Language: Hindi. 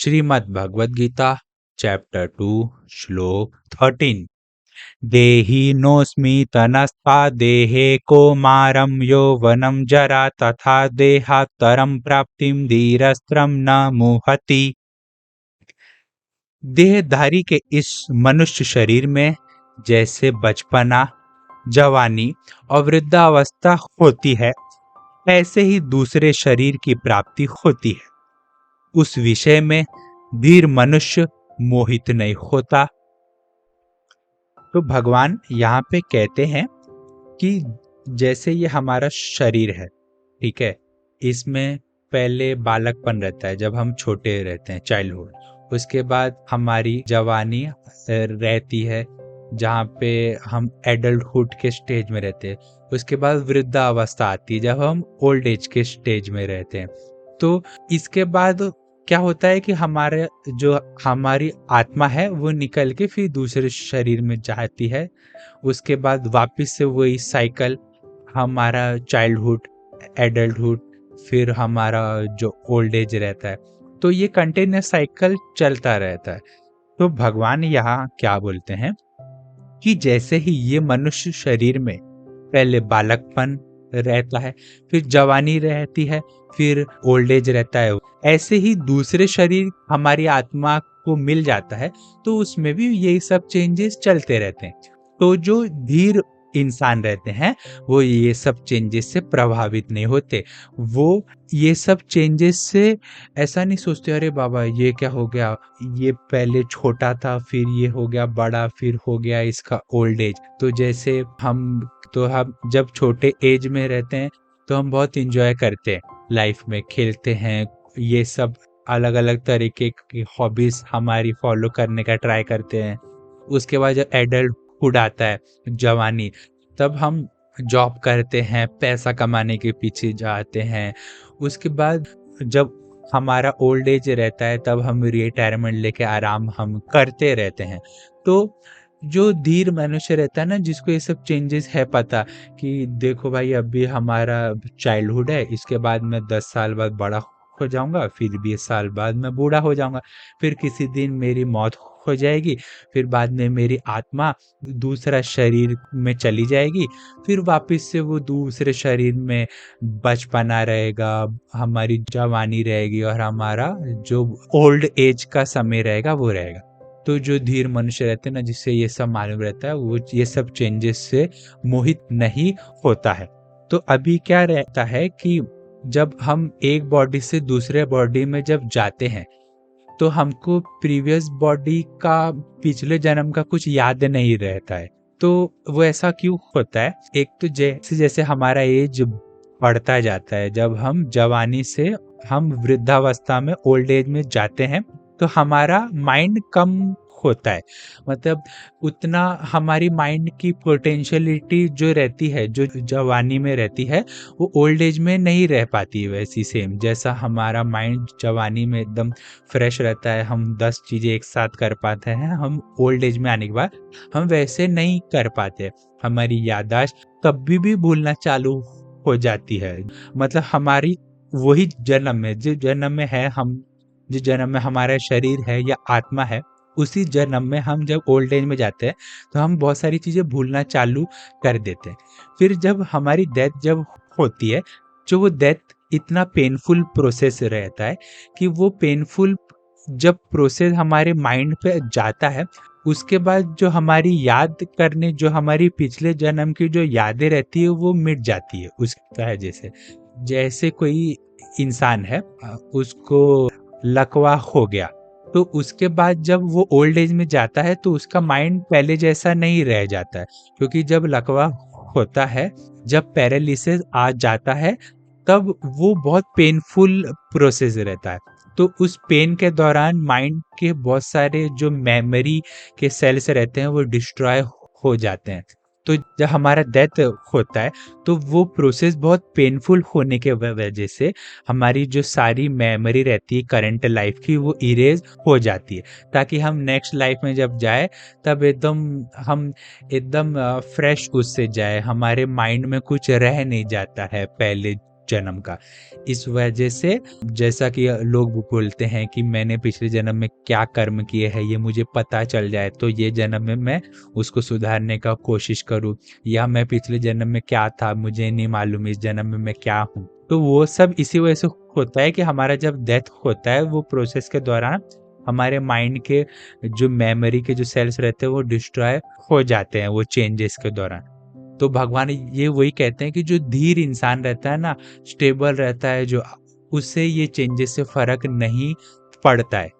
श्रीमद् भगवद गीता चैप्टर 2 श्लोक 13। देहिनोऽस्मि तनस्ता देहे कौमारं यौवनं जरा तथा देहात्तरं प्राप्तिं धीरस्त्रं न मुह्यति। देहधारी के इस मनुष्य शरीर में जैसे बचपना, जवानी और वृद्धावस्था होती है, ऐसे ही दूसरे शरीर की प्राप्ति होती है। उस विषय में धीर मनुष्य मोहित नहीं होता। तो भगवान यहाँ पे कहते हैं कि जैसे ये हमारा शरीर है, ठीक है, इसमें पहले बालकपन रहता है जब हम छोटे रहते हैं, चाइल्डहुड। उसके बाद हमारी जवानी रहती है जहाँ पे हम एडल्टहुड के स्टेज में रहते हैं। उसके बाद वृद्धावस्था आती है जब हम ओल्ड एज के स्टेज में रहते हैं। तो इसके बाद क्या होता है कि हमारी आत्मा है वो निकल के फिर दूसरे शरीर में जाती है। उसके बाद वापस से वही साइकिल, हमारा चाइल्डहुड, एडल्टहुड, फिर हमारा जो ओल्ड एज रहता है। तो ये कंटिन्यूस साइकिल चलता रहता है। तो भगवान यहाँ क्या बोलते हैं कि जैसे ही ये मनुष्य शरीर में पहले बालकपन रहता है, फिर जवानी रहती है, फिर ओल्ड एज रहता है, ऐसे ही दूसरे शरीर हमारी आत्मा को मिल जाता है तो उसमें भी यही सब चेंजेस चलते रहते हैं। तो जो धीर इंसान रहते हैं वो ये सब चेंजेस से प्रभावित नहीं होते। वो ये सब चेंजेस से ऐसा नहीं सोचते अरे बाबा ये क्या हो गया, ये पहले छोटा था फिर ये हो गया बड़ा, फिर हो गया इसका ओल्ड एज। तो जैसे हम जब छोटे एज में रहते हैं तो हम बहुत इंजॉय करते हैं, लाइफ में खेलते हैं, ये सब अलग अलग तरीके की हॉबीज हमारी फॉलो करने का ट्राई करते हैं। उसके बाद जब एडल्टहुड आता है, जवानी, तब हम जॉब करते हैं, पैसा कमाने के पीछे जाते हैं। उसके बाद जब हमारा ओल्ड एज रहता है तब हम रिटायरमेंट लेके आराम हम करते रहते हैं। तो जो धीर मनुष्य रहता है ना, जिसको ये सब चेंजेस है पता कि देखो भाई अभी हमारा चाइल्डहुड है, इसके बाद मैं 10 साल बाद बड़ा हो जाऊंगा, फिर 20 साल बाद मैं बूढ़ा हो जाऊंगा, फिर किसी दिन मेरी मौत हो जाएगी, फिर बाद में मेरी आत्मा दूसरा शरीर में चली जाएगी, फिर वापस से वो दूसरे शरीर में बचपना रहेगा, हमारी जवानी रहेगी और हमारा जो ओल्ड एज का समय रहेगा वो रहेगा। तो जो धीर मनुष्य रहते हैं ना, जिससे ये सब मालूम रहता है, वो ये सब चेंजेस से मोहित नहीं होता है। तो अभी क्या रहता है कि जब हम एक बॉडी से दूसरे बॉडी में जब जाते हैं तो हमको प्रीवियस बॉडी का, पिछले जन्म का कुछ याद नहीं रहता है। तो वो ऐसा क्यों होता है? एक तो जैसे जैसे हमारा एज बढ़ता जाता है, जब हम जवानी से हम वृद्धावस्था में, ओल्ड एज में जाते हैं, तो हमारा माइंड कम होता है। मतलब उतना हमारी माइंड की पोटेंशियलिटी जो रहती है, जो जवानी में रहती है, वो ओल्ड एज में नहीं रह पाती है वैसी सेम। जैसा हमारा माइंड जवानी में एकदम फ्रेश रहता है, हम 10 चीज़ें एक साथ कर पाते हैं, हम ओल्ड एज में आने के बाद हम वैसे नहीं कर पाते। हमारी याददाश्त कभी भी भूलना चालू हो जाती है। मतलब हमारी वही जन्म में, जिस जन्म में है हम, जिस जन्म में हमारा शरीर है या आत्मा है, उसी जन्म में हम जब ओल्ड एज में जाते हैं तो हम बहुत सारी चीज़ें भूलना चालू कर देते हैं। फिर जब हमारी डेथ जब होती है, जो वो डेथ इतना पेनफुल प्रोसेस रहता है कि वो पेनफुल जब प्रोसेस हमारे माइंड पे जाता है, उसके बाद जो हमारी याद करने, जो हमारी पिछले जन्म की जो यादें रहती है वो मिट जाती है उसका है। जैसे कोई इंसान है, उसको लकवा हो गया, तो उसके बाद जब वो ओल्ड एज में जाता है तो उसका माइंड पहले जैसा नहीं रह जाता है, क्योंकि जब लकवा होता है, जब पैरालिसिस आ जाता है, तब वो बहुत पेनफुल प्रोसेस रहता है। तो उस पेन के दौरान माइंड के बहुत सारे जो मेमोरी के सेल्स रहते हैं वो डिस्ट्रॉय हो जाते हैं। तो जब हमारा डेथ होता है तो वो प्रोसेस बहुत पेनफुल होने के वजह से हमारी जो सारी मेमोरी रहती है करंट लाइफ की, वो इरेज हो जाती है, ताकि हम नेक्स्ट लाइफ में जब जाए तब हम एकदम फ्रेश उससे जाए। हमारे माइंड में कुछ रह नहीं जाता है पहले जन्म का। इस वजह से जैसा कि लोग बोलते हैं कि मैंने पिछले जन्म में क्या कर्म किए हैं ये मुझे पता चल जाए, तो ये जन्म में मैं उसको सुधारने का कोशिश करूँ, या मैं पिछले जन्म में क्या था मुझे नहीं मालूम इस जन्म में मैं क्या हूँ। तो वो सब इसी वजह से होता है कि हमारा जब डेथ होता है वो प्रोसेस के दौरान हमारे माइंड के जो मेमोरी के जो सेल्स रहते हैं वो डिस्ट्रॉय हो जाते हैं वो चेंजेस के दौरान। तो भगवान ये वही कहते हैं कि जो धीर इंसान रहता है ना, स्टेबल रहता है जो, उससे ये चेंजेस से फ़र्क नहीं पड़ता है।